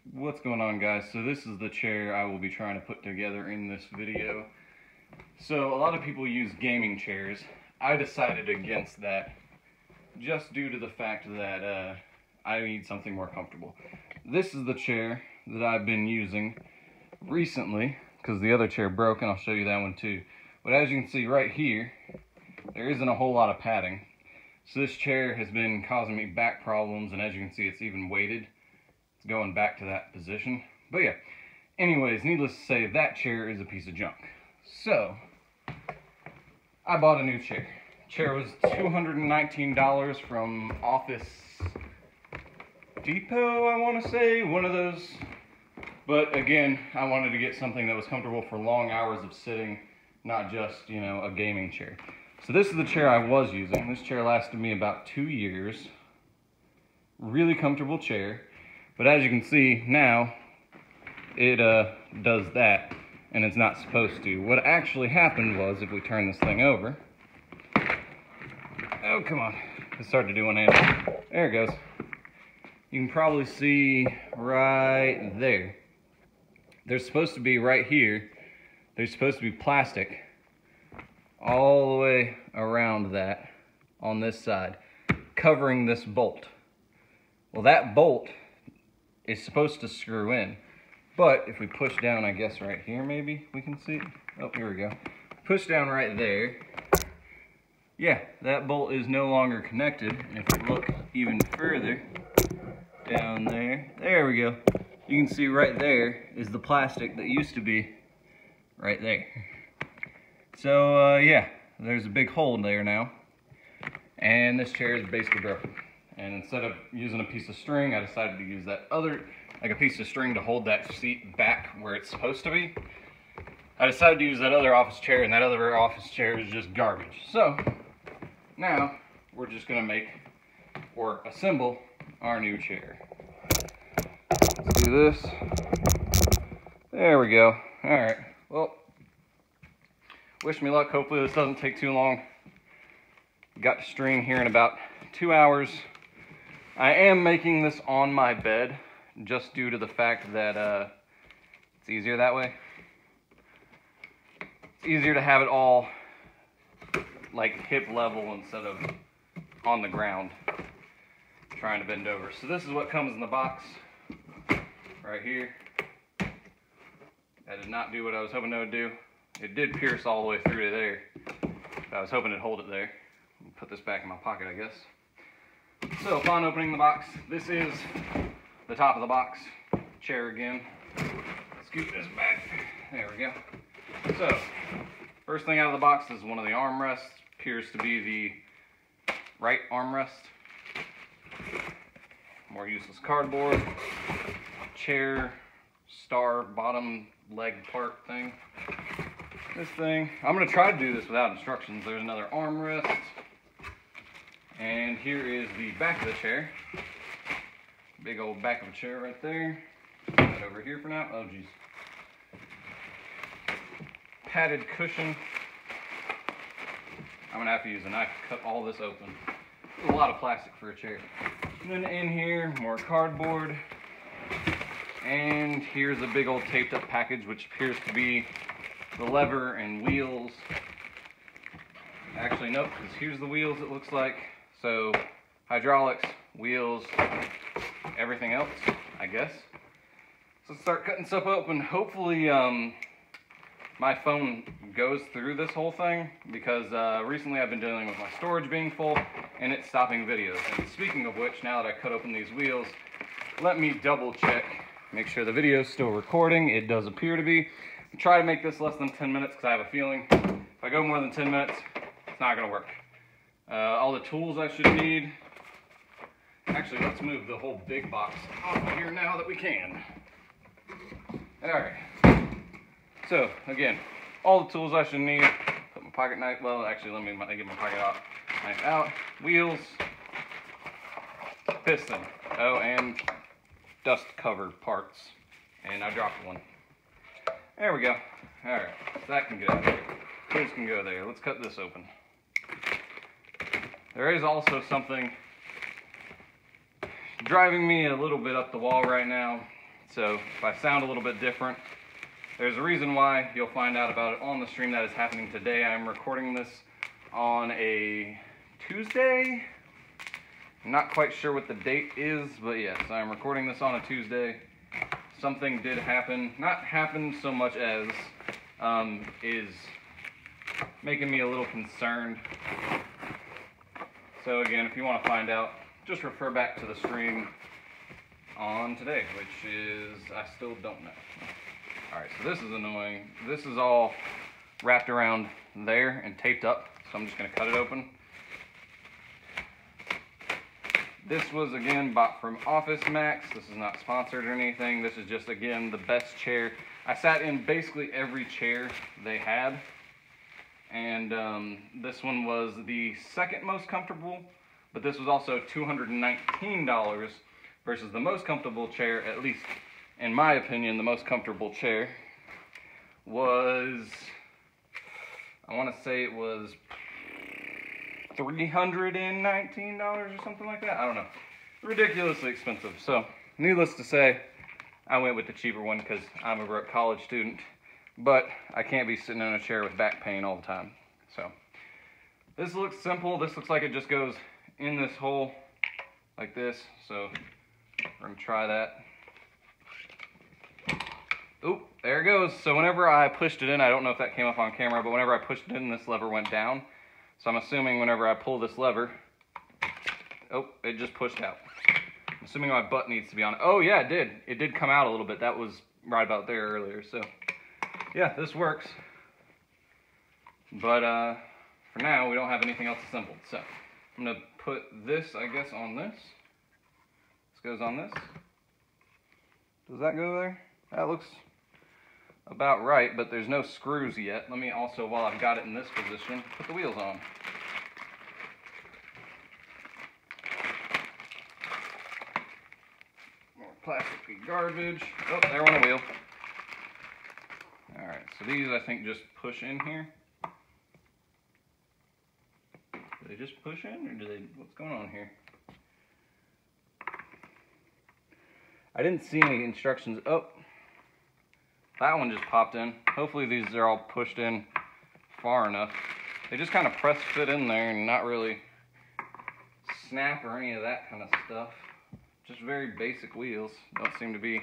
What's going on, guys? So this is the chair I will be trying to put together in this video. So a lot of people use gaming chairs. I decided against that just due to the fact that I need something more comfortable. This is the chair that I've been using recently because the other chair broke, and I'll show you that one too. But as you can see right here, there isn't a whole lot of padding. So this chair has been causing me back problems, and as you can see, it's even weighted. It's going back to that position. But yeah, anyways, needless to say, that chair is a piece of junk. So, I bought a new chair. Chair was $219 from Office Depot, I want to say, one of those. But again, I wanted to get something that was comfortable for long hours of sitting, not just, you know, a gaming chair. So this is the chair I was using. This chair lasted me about 2 years. Really comfortable chair. But as you can see now, it does that, and it's not supposed to. What actually happened was, if we turn this thing over, oh come on, it started to do one hand. There it goes. You can probably see right there. There's supposed to be right here, there's supposed to be plastic all the way around that on this side, covering this bolt. Well, that bolt is supposed to screw in, but if we push down, I guess right here maybe we can see it. Oh, here we go. Push down right there. Yeah, that bolt is no longer connected. And if we look even further down there, there we go. You can see right there is the plastic that used to be right there. So yeah, there's a big hole there now, and this chair is basically broken. And instead of using a piece of string, I decided to use that other, like a piece of string to hold that seat back where it's supposed to be. I decided to use that other office chair, and that other office chair is just garbage. So, now, we're just gonna make, or assemble, our new chair. Let's do this. There we go. Alright, well, wish me luck. Hopefully this doesn't take too long. Got to string here in about 2 hours. I am making this on my bed just due to the fact that it's easier that way. It's easier to have it all like hip level instead of on the ground trying to bend over. So this is what comes in the box right here. That did not do what I was hoping it would do. It did pierce all the way through to there, but I was hoping it'd hold it there. I'll put this back in my pocket, I guess. So upon opening the box, this is the top of the box. Chair again. Scoot this back. There we go. So, first thing out of the box is one of the armrests. Appears to be the right armrest. More useless cardboard. Chair, star, bottom leg part thing. This thing. I'm going to try to do this without instructions. There's another armrest. And here is the back of the chair. Big old back of a chair right there. Put that over here for now. Oh, geez. Padded cushion. I'm going to have to use a knife to cut all this open. There's a lot of plastic for a chair. And then in here, more cardboard. And here's a big old taped up package, which appears to be the lever and wheels. Actually, nope, because here's the wheels, it looks like. So, hydraulics, wheels, everything else, I guess. So let's start cutting stuff open. Hopefully, my phone goes through this whole thing, because recently I've been dealing with my storage being full, and it's stopping videos. And speaking of which, now that I cut open these wheels, let me double check, make sure the video is still recording. It does appear to be. Try to make this less than 10 minutes, because I have a feeling if I go more than 10 minutes, it's not going to work. All the tools I should need. Actually, let's move the whole big box off of here now that we can. Alright. So, again, all the tools I should need. Put my pocket knife, well, actually, let me get my pocket knife out. Wheels. Piston. Oh, and dust covered parts. And I dropped one. There we go. Alright, so that can go there. Tools can go there. Let's cut this open. There is also something driving me a little bit up the wall right now. So if I sound a little bit different, there's a reason why. You'll find out about it on the stream that is happening today. I'm recording this on a Tuesday. I'm not quite sure what the date is, but yes, I'm recording this on a Tuesday. Something did happen. Not happen so much as is making me a little concerned. So again, if you want to find out, just refer back to the stream on today, which is, I still don't know. Alright, so this is annoying. This is all wrapped around there and taped up, so I'm just going to cut it open. This was, again, bought from Office Max. This is not sponsored or anything. This is just, again, the best chair. I sat in basically every chair they had, and this one was the second most comfortable, but this was also $219 versus the most comfortable chair, at least in my opinion, the most comfortable chair was, I want to say it was $319 or something like that. I don't know. Ridiculously expensive. So, needless to say, I went with the cheaper one because I'm a broke college student. But I can't be sitting in a chair with back pain all the time. So, this looks simple. This looks like it just goes in this hole like this. So, we're going to try that. Oop, there it goes. So whenever I pushed it in, I don't know if that came up on camera, but whenever I pushed it in, this lever went down. So I'm assuming whenever I pull this lever, oh, it just pushed out. I'm assuming my butt needs to be on it. Oh yeah, it did. It did come out a little bit. That was right about there earlier. So yeah, this works. But for now, we don't have anything else assembled. So I'm gonna put this, I guess, on this. This goes on this. Does that go there? That looks about right, but there's no screws yet. Let me also, while I've got it in this position, put the wheels on. More plastic garbage. Oh, there went a wheel. Alright, so these I think just push in here. Do they just push in, or do they, what's going on here? I didn't see any instructions. Oh, that one just popped in. Hopefully these are all pushed in far enough. They just kind of press fit in there and not really snap or any of that kind of stuff. Just very basic wheels. Don't seem to be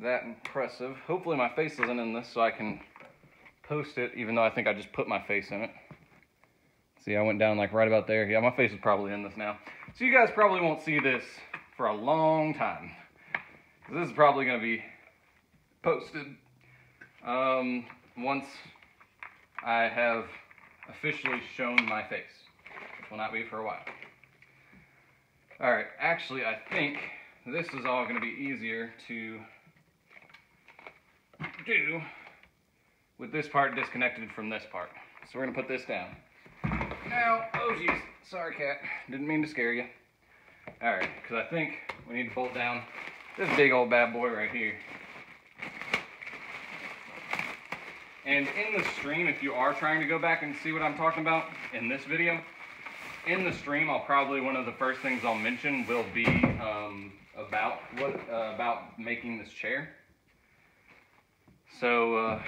that impressive. Hopefully my face isn't in this so I can post it, even though I think I just put my face in it. See, I went down like right about there. Yeah, my face is probably in this now. So you guys probably won't see this for a long time. This is probably going to be posted once I have officially shown my face, which will not be for a while. Alright, actually I think this is all going to be easier to do with this part disconnected from this part. So we're going to put this down. Now, oh geez, sorry cat, didn't mean to scare you. Alright, because I think we need to bolt down this big old bad boy right here. And in the stream, if you are trying to go back and see what I'm talking about in this video, in the stream, I'll probably, one of the first things I'll mention will be about making this chair. So,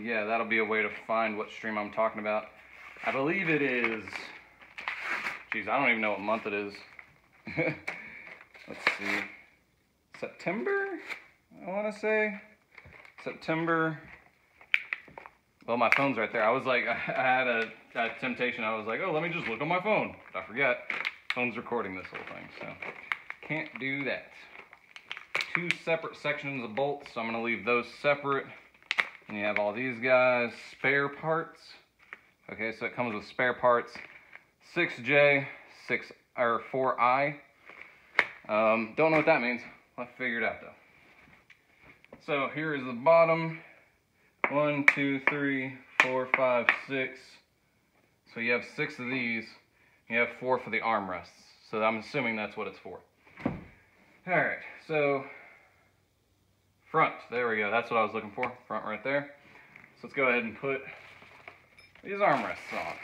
yeah, that'll be a way to find what stream I'm talking about. I believe it is, geez, I don't even know what month it is. Let's see, September, I want to say, September. Well, my phone's right there. I was like, I had a temptation. I was like, oh, let me just look on my phone. But I forget, phone's recording this whole thing, so can't do that. Two separate sections of bolts, so I'm gonna leave those separate. And you have all these guys, spare parts. Okay, so it comes with spare parts, 6J, 4I. Don't know what that means. I'll have to figure it out though. So here is the bottom. 1, 2, 3, 4, 5, 6. So you have 6 of these. You have 4 for the armrests. So I'm assuming that's what it's for. Alright, so front. There we go. That's what I was looking for. Front right there. So let's go ahead and put these armrests on.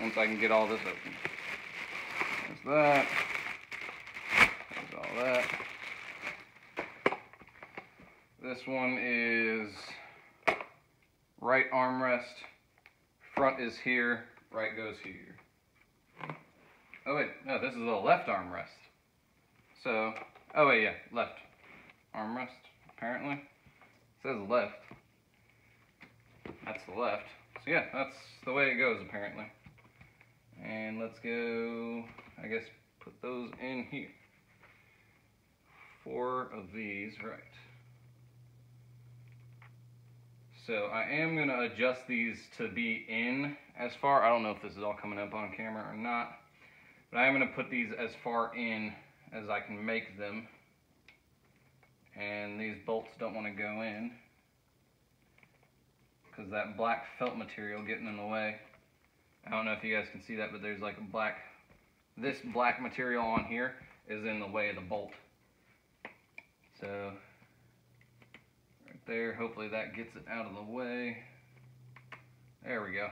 Once I can get all this open. There's that. There's all that. This one is right armrest. Front is here, right goes here. Oh wait, no, this is the left armrest. So, oh wait, yeah, left armrest, apparently. It says left. That's the left. So yeah, that's the way it goes, apparently. And let's go, I guess, put those in here. 4 of these, right. So I am going to adjust these to be in as far. I don't know if this is all coming up on camera or not. But I am going to put these as far in as I can make them. And these bolts don't want to go in, because that black felt material getting in the way. I don't know if you guys can see that, but there's like a black, this black material on here is in the way of the bolt. So right there, hopefully that gets it out of the way. There we go.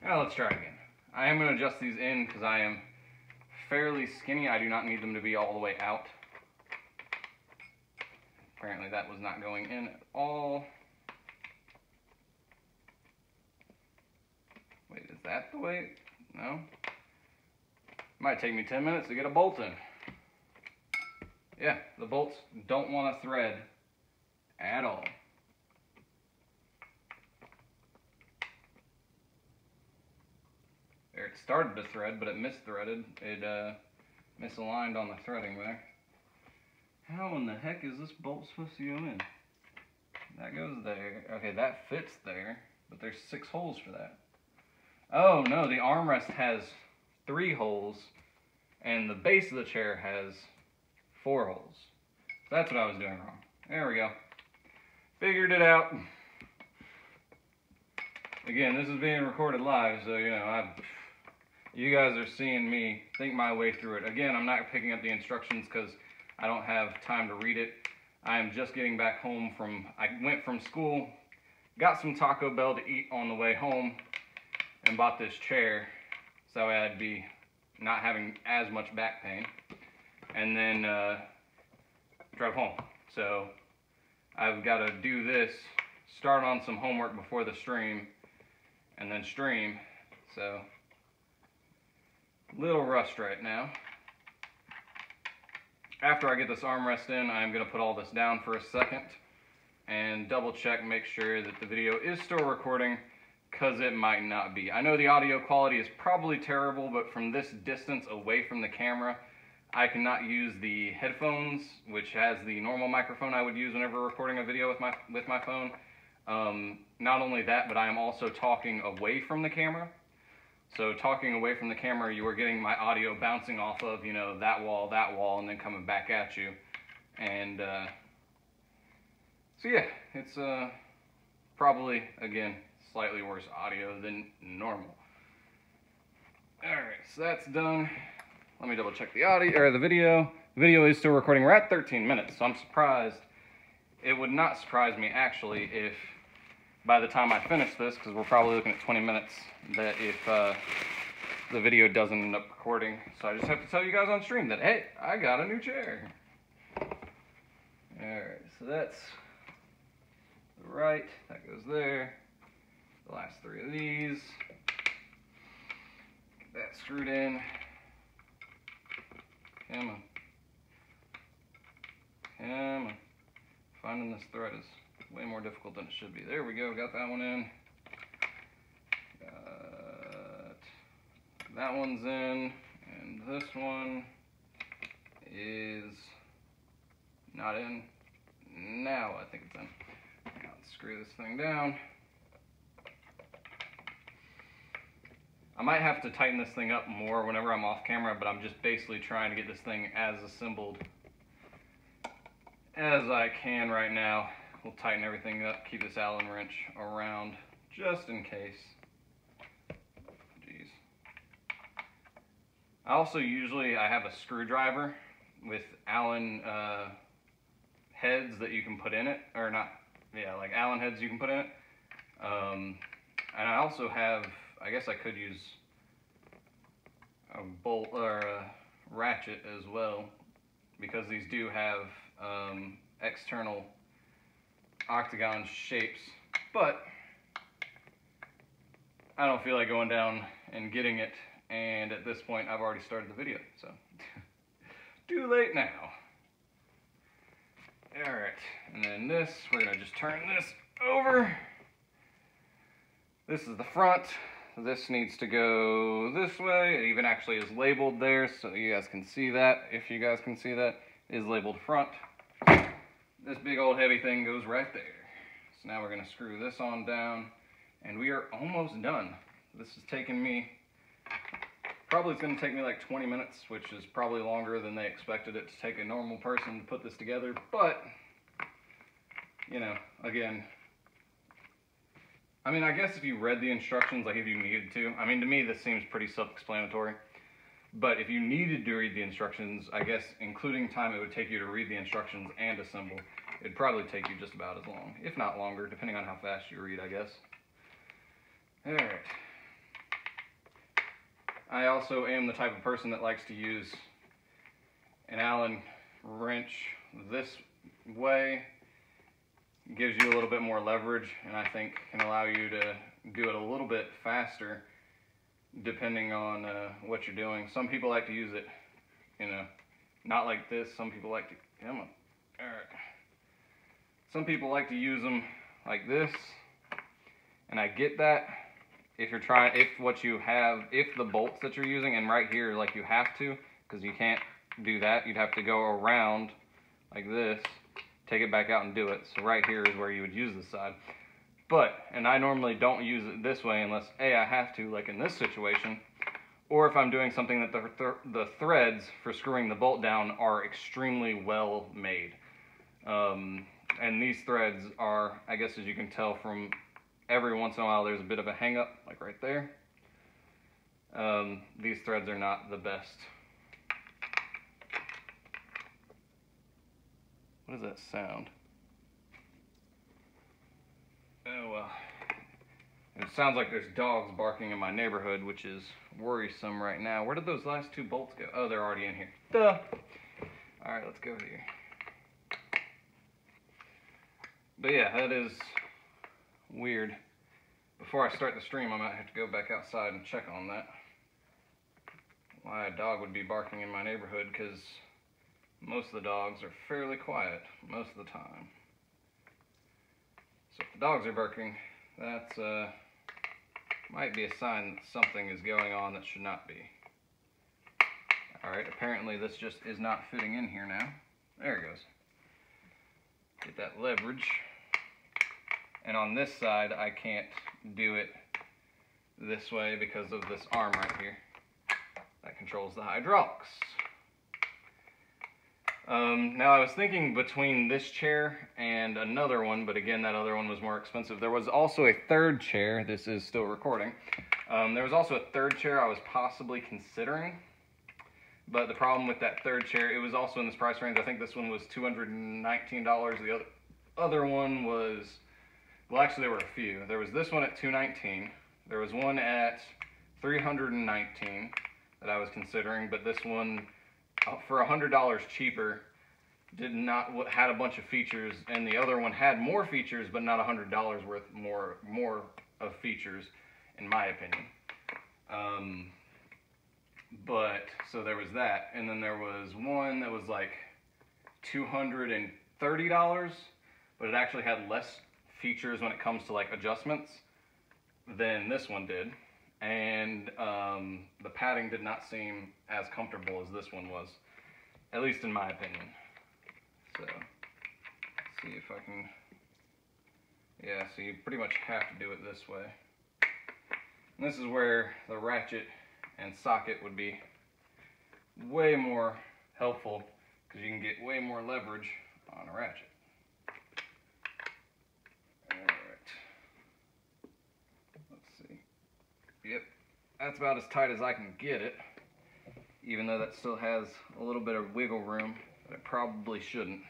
Now let's try again. I am going to adjust these in because I am fairly skinny. I do not need them to be all the way out. Apparently that was not going in at all. Wait, is that the way? No? Might take me 10 minutes to get a bolt in. Yeah, the bolts don't want to thread at all. There, it started to thread, but it misthreaded. It misaligned on the threading there. How in the heck is this bolt supposed to go in? That goes there. Okay, that fits there, but there's 6 holes for that. Oh no, the armrest has 3 holes, and the base of the chair has 4 holes. So that's what I was doing wrong. There we go. Figured it out. Again, this is being recorded live, so you know, you guys are seeing me think my way through it. Again, I'm not picking up the instructions because I don't have time to read it. I am just getting back home from, I went from school, got some Taco Bell to eat on the way home, and bought this chair so I'd be not having as much back pain, and then drove home. So I've got to do this, start on some homework before the stream, and then stream. So little rust right now. After I get this armrest in, I'm going to put all this down for a second and double check, make sure that the video is still recording, because it might not be. I know the audio quality is probably terrible, but from this distance away from the camera, I cannot use the headphones, which has the normal microphone I would use whenever recording a video with my phone. Not only that, but I am also talking away from the camera. So talking away from the camera, you are getting my audio bouncing off of, you know, that wall, and then coming back at you. And so yeah, it's probably, again, slightly worse audio than normal. Alright, so that's done. Let me double check the audio, or the video. The video is still recording. We're at 13 minutes, so I'm surprised. It would not surprise me, actually, if by the time I finish this, because we're probably looking at 20 minutes, that if the video doesn't end up recording. So I just have to tell you guys on stream that, hey, I got a new chair. Alright, so that's the right, that goes there. The last 3 of these. Get that screwed in. Come on. Come on. Finding this thread is way more difficult than it should be. There we go, got that one in. Got that one's in, and this one is not in. Now I think it's in. Now let's screw this thing down. I might have to tighten this thing up more whenever I'm off camera, but I'm just basically trying to get this thing as assembled as I can right now. We'll tighten everything up, keep this Allen wrench around just in case. Jeez. I also I have a screwdriver with Allen heads that you can put in it, or not, yeah, like Allen heads you can put in it. And I also have, I guess I could use a bolt or a ratchet as well, because these do have external octagon shapes, but I don't feel like going down and getting it, and at this point I've already started the video, so too late now. Alright, and then this, we're going to just turn this over. This is the front. This needs to go this way. It even actually is labeled there, so you guys can see that. If you guys can see that, it is labeled front. This big old heavy thing goes right there. So now we're going to screw this on down, and we are almost done. This is taking me, probably it's going to take me like 20 minutes, which is probably longer than they expected it to take a normal person to put this together, but, you know, again, I mean, I guess if you read the instructions, like if you needed to, I mean, to me this seems pretty self-explanatory, but if you needed to read the instructions, I guess including time it would take you to read the instructions and assemble, it'd probably take you just about as long, if not longer, depending on how fast you read, I guess. Alright. I also am the type of person that likes to use an Allen wrench this way. It gives you a little bit more leverage, and I think can allow you to do it a little bit faster depending on what you're doing. Some people like to use it, you know, not like this. Some people like to, come on, alright. Some people like to use them like this, and I get that. If you're trying, if the bolts that you're using, and right here, like you have to, because you can't do that, you'd have to go around like this, take it back out and do it. So right here is where you would use this side. But, and I normally don't use it this way unless A, I have to, like in this situation, or if I'm doing something that the threads for screwing the bolt down are extremely well made. And these threads are, I guess as you can tell from every once in a while there's a bit of a hang up, like right there. These threads are not the best. What does that sound? Oh well. It sounds like there's dogs barking in my neighborhood, which is worrisome right now. Where did those last two bolts go? Oh, they're already in here. Duh! Alright, let's go here. But yeah, that is weird. Before I start the stream, I might have to go back outside and check on that. Why a dog would be barking in my neighborhood, because most of the dogs are fairly quiet most of the time. So if the dogs are barking, that might be a sign that something is going on that should not be. Alright, apparently this just is not fitting in here now. There it goes. Get that leverage. And on this side, I can't do it this way because of this arm right here that controls the hydraulics. Now I was thinking between this chair and another one, but again, that other one was more expensive. There was also a third chair. This is still recording. There was also a third chair I was possibly considering, but the problem with that third chair, it was also in this price range. I think this one was $219. The other one was, well, actually there were a few. There was this one at $219. There was one at $319 that I was considering, but this one, for $100 cheaper, had a bunch of features, and the other one had more features, but not $100 worth more of features, in my opinion. But so there was that, and then there was one that was like $230, but it actually had less features when it comes to like adjustments than this one did, and the padding did not seem as comfortable as this one was, at least in my opinion. So let's see if I can, yeah, so you pretty much have to do it this way. And this is where the ratchet and socket would be way more helpful, because you can get way more leverage on a ratchet. Alright, let's see. Yep, that's about as tight as I can get it, even though that still has a little bit of wiggle room, but it probably shouldn't.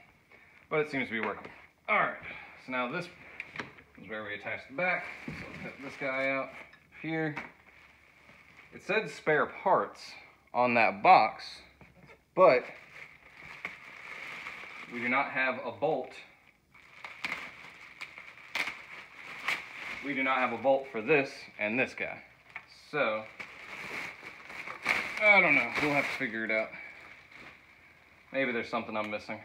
But it seems to be working. Alright, so now this is where we attach the back. So we'll cut this guy out here. It said spare parts on that box, but we do not have a bolt. We do not have a bolt for this and this guy. So, I don't know. We'll have to figure it out. Maybe there's something I'm missing.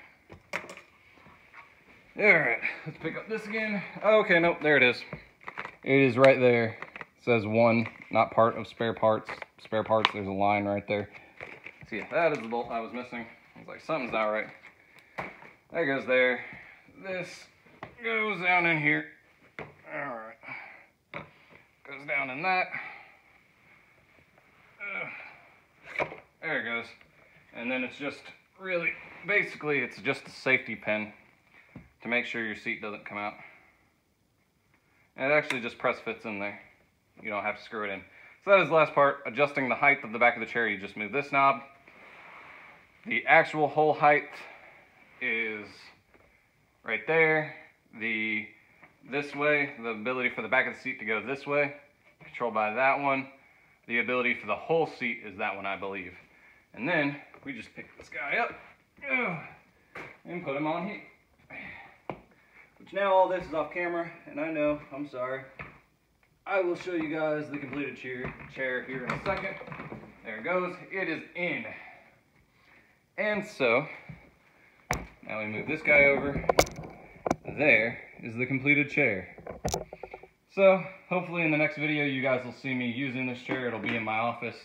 Alright, let's pick up this again. Okay, nope, there it is. It is right there. It says 1, not part of spare parts. Spare parts, there's a line right there. So yeah, that is the bolt I was missing. I was like, something's not right. That goes there. This goes down in here. Alright. Goes down in that. There it goes. And then it's just really, basically it's just a safety pin to make sure your seat doesn't come out. And it actually just press fits in there. You don't have to screw it in. So that is the last part. Adjusting the height of the back of the chair, you just move this knob. The actual hole height is right there. This way, the ability for the back of the seat to go this way, controlled by that one. The ability for the whole seat is that one, I believe. And then we just pick this guy up and put him on here. Which now all this is off camera, and I know, I'm sorry. I will show you guys the completed chair here in a second. There it goes. It is in. And so, now we move this guy over. There is the completed chair. So, hopefully in the next video you guys will see me using this chair. It'll be in my office.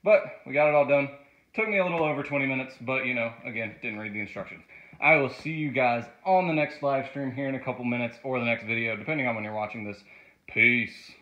But, we got it all done. Took me a little over 20 minutes, but you know, again, didn't read the instructions. I will see you guys on the next live stream here in a couple minutes, or the next video, depending on when you're watching this. Peace.